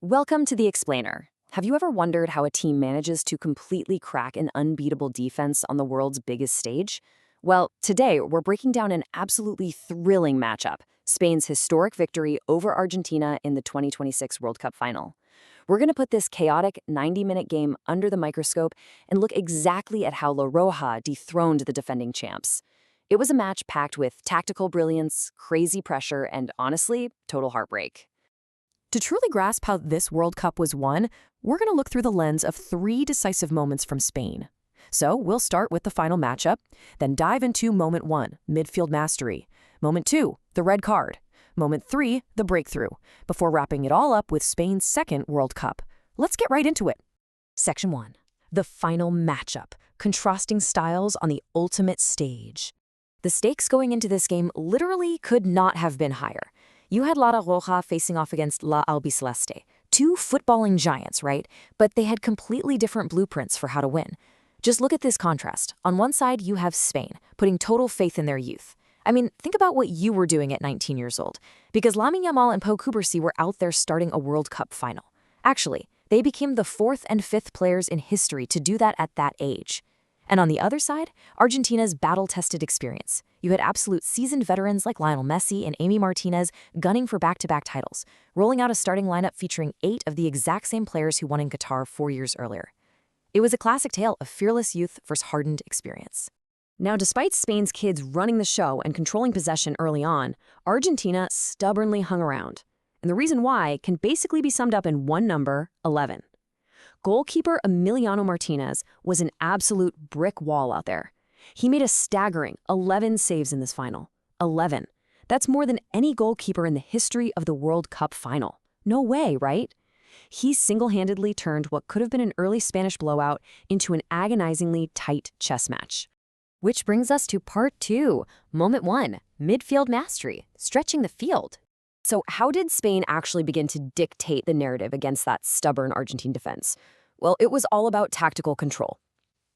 Welcome to The Explainer. Have you ever wondered how a team manages to completely crack an unbeatable defense on the world's biggest stage? Well, today we're breaking down an absolutely thrilling matchup, Spain's historic victory over Argentina in the 2026 World Cup Final. We're going to put this chaotic 90-minute game under the microscope and look exactly at how La Roja dethroned the defending champs. It was a match packed with tactical brilliance, crazy pressure, and honestly, total heartbreak. To truly grasp how this World Cup was won, we're going to look through the lens of three decisive moments from Spain. So we'll start with the final matchup, then dive into Moment 1, midfield mastery, Moment 2, the red card, Moment 3, the breakthrough, before wrapping it all up with Spain's second World Cup. Let's get right into it. Section 1. The final matchup, contrasting styles on the ultimate stage. The stakes going into this game literally could not have been higher. You had La Roja facing off against La Albiceleste, two footballing giants, right? But they had completely different blueprints for how to win. Just look at this contrast. On one side, you have Spain, putting total faith in their youth. I mean, think about what you were doing at 19 years old, because Lamine Yamal and Pau Cubarsí were out there starting a World Cup final. Actually, they became the fourth and fifth players in history to do that at that age. And on the other side, Argentina's battle-tested experience. You had absolute seasoned veterans like Lionel Messi and Amy Martinez gunning for back-to-back titles, rolling out a starting lineup featuring 8 of the exact same players who won in Qatar 4 years earlier. It was a classic tale of fearless youth versus hardened experience. Now, despite Spain's kids running the show and controlling possession early on, Argentina stubbornly hung around. And the reason why can basically be summed up in one number, 11. Goalkeeper Emiliano Martinez was an absolute brick wall out there. He made a staggering 11 saves in this final. 11. That's more than any goalkeeper in the history of the World Cup final. No way, right? He single-handedly turned what could have been an early Spanish blowout into an agonizingly tight chess match. Which brings us to part 2, Moment 1, midfield mastery, stretching the field. So how did Spain actually begin to dictate the narrative against that stubborn Argentine defense? Well, it was all about tactical control.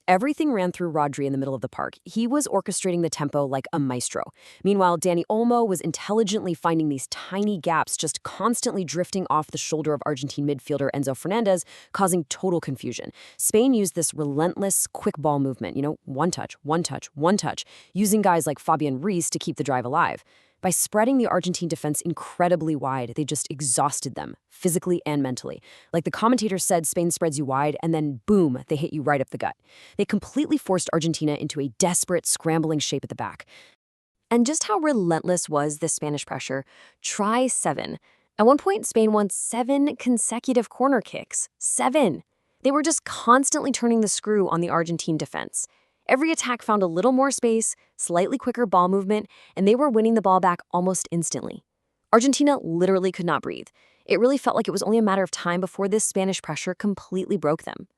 Everything ran through Rodri in the middle of the park. He was orchestrating the tempo like a maestro. Meanwhile, Dani Olmo was intelligently finding these tiny gaps, just constantly drifting off the shoulder of Argentine midfielder Enzo Fernandez, causing total confusion. Spain used this relentless, quick ball movement, one touch, one touch, one touch, using guys like Fabian Ruiz to keep the drive alive. By spreading the Argentine defense incredibly wide, they just exhausted them, physically and mentally. Like the commentator said, Spain spreads you wide, and then boom, they hit you right up the gut. They completely forced Argentina into a desperate, scrambling shape at the back. And just how relentless was this Spanish pressure? Try 7. At one point, Spain won 7 consecutive corner kicks. 7! They were just constantly turning the screw on the Argentine defense. Every attack found a little more space, slightly quicker ball movement, and they were winning the ball back almost instantly. Argentina literally could not breathe. It really felt like it was only a matter of time before this Spanish pressure completely broke them.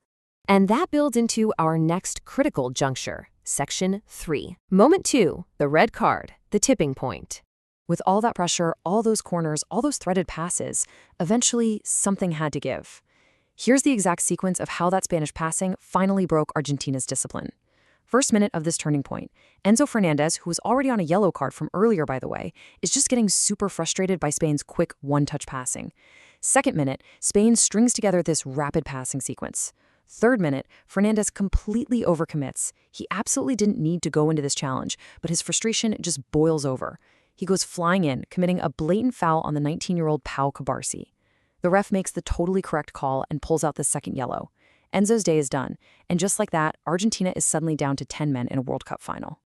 And that builds into our next critical juncture, Section 3. Moment 2, the red card, the tipping point. With all that pressure, all those corners, all those threaded passes, eventually something had to give. Here's the exact sequence of how that Spanish passing finally broke Argentina's discipline. First minute of this turning point, Enzo Fernandez, who was already on a yellow card from earlier, by the way, is just getting super frustrated by Spain's quick one-touch passing. Second minute, Spain strings together this rapid passing sequence. Third minute, Fernandez completely overcommits. He absolutely didn't need to go into this challenge, but his frustration just boils over. He goes flying in, committing a blatant foul on the 19-year-old Pau Cubarsí. The ref makes the totally correct call and pulls out the second yellow. Enzo's day is done, and just like that, Argentina is suddenly down to 10 men in a World Cup final.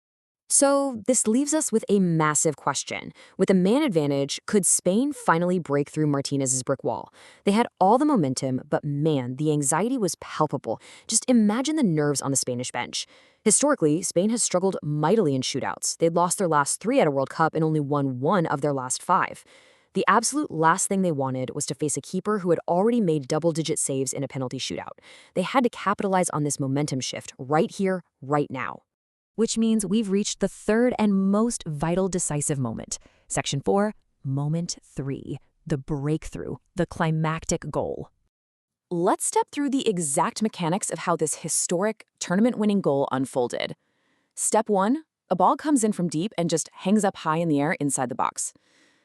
So this leaves us with a massive question. With a man advantage, could Spain finally break through Martinez's brick wall? They had all the momentum, but man, the anxiety was palpable. Just imagine the nerves on the Spanish bench. Historically, Spain has struggled mightily in shootouts. They'd lost their last 3 at a World Cup and only won 1 of their last 5. The absolute last thing they wanted was to face a keeper who had already made double-digit saves in a penalty shootout. They had to capitalize on this momentum shift right here, right now. Which means we've reached the third and most vital decisive moment. Section 4, Moment 3, the breakthrough, the climactic goal. Let's step through the exact mechanics of how this historic, tournament-winning goal unfolded. Step 1, a ball comes in from deep and just hangs up high in the air inside the box.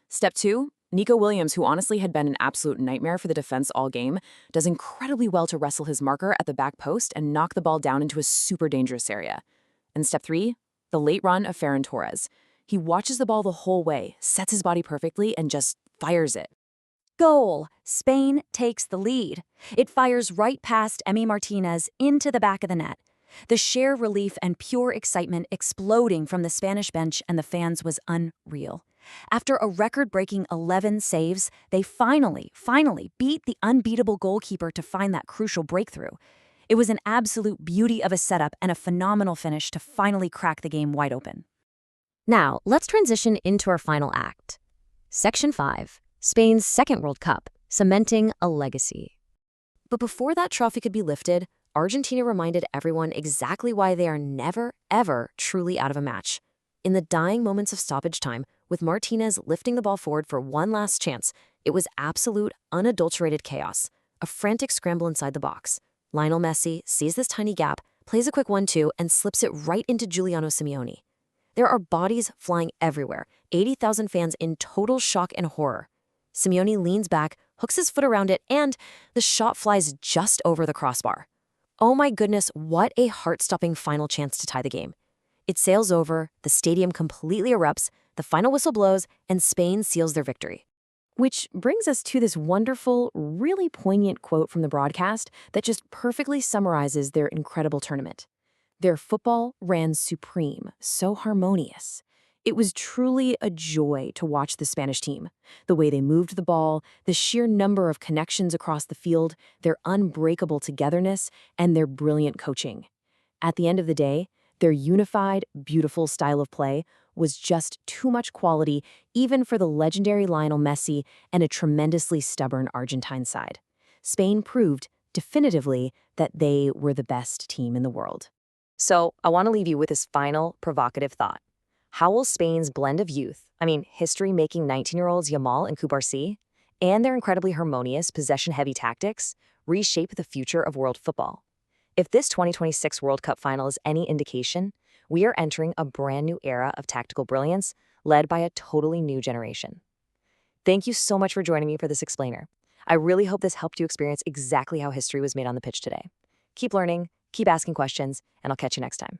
Step 2, Nico Williams, who honestly had been an absolute nightmare for the defense all game, does incredibly well to wrestle his marker at the back post and knock the ball down into a super dangerous area. And step 3, the late run of Ferran Torres. He watches the ball the whole way, sets his body perfectly, and just fires it. Goal! Spain takes the lead. It fires right past Emi Martinez into the back of the net. The sheer relief and pure excitement exploding from the Spanish bench and the fans was unreal. After a record-breaking 11 saves, they finally beat the unbeatable goalkeeper to find that crucial breakthrough. It was an absolute beauty of a setup and a phenomenal finish to finally crack the game wide open. Now, let's transition into our final act. Section 5, Spain's second World Cup, cementing a legacy. But before that trophy could be lifted, Argentina reminded everyone exactly why they are never, ever truly out of a match. In the dying moments of stoppage time, with Martinez lifting the ball forward for one last chance, it was absolute, unadulterated chaos, a frantic scramble inside the box. Lionel Messi sees this tiny gap, plays a quick 1-2, and slips it right into Giuliano Simeone. There are bodies flying everywhere, 80,000 fans in total shock and horror. Simeone leans back, hooks his foot around it, and the shot flies just over the crossbar. Oh my goodness, what a heart-stopping final chance to tie the game. It sails over, the stadium completely erupts, the final whistle blows, and Spain seals their victory. Which brings us to this wonderful, really poignant quote from the broadcast that just perfectly summarizes their incredible tournament. Their football ran supreme, so harmonious. It was truly a joy to watch the Spanish team. The way they moved the ball, the sheer number of connections across the field, their unbreakable togetherness, and their brilliant coaching. At the end of the day, their unified, beautiful style of play was just too much quality even for the legendary Lionel Messi and a tremendously stubborn Argentine side. Spain proved, definitively, that they were the best team in the world. So, I want to leave you with this final, provocative thought. How will Spain's blend of youth, history-making 19-year-olds Yamal and Cubarsí, and their incredibly harmonious, possession-heavy tactics, reshape the future of world football? If this 2026 World Cup Final is any indication, we are entering a brand new era of tactical brilliance led by a totally new generation. Thank you so much for joining me for this explainer. I really hope this helped you experience exactly how history was made on the pitch today. Keep learning, keep asking questions, and I'll catch you next time.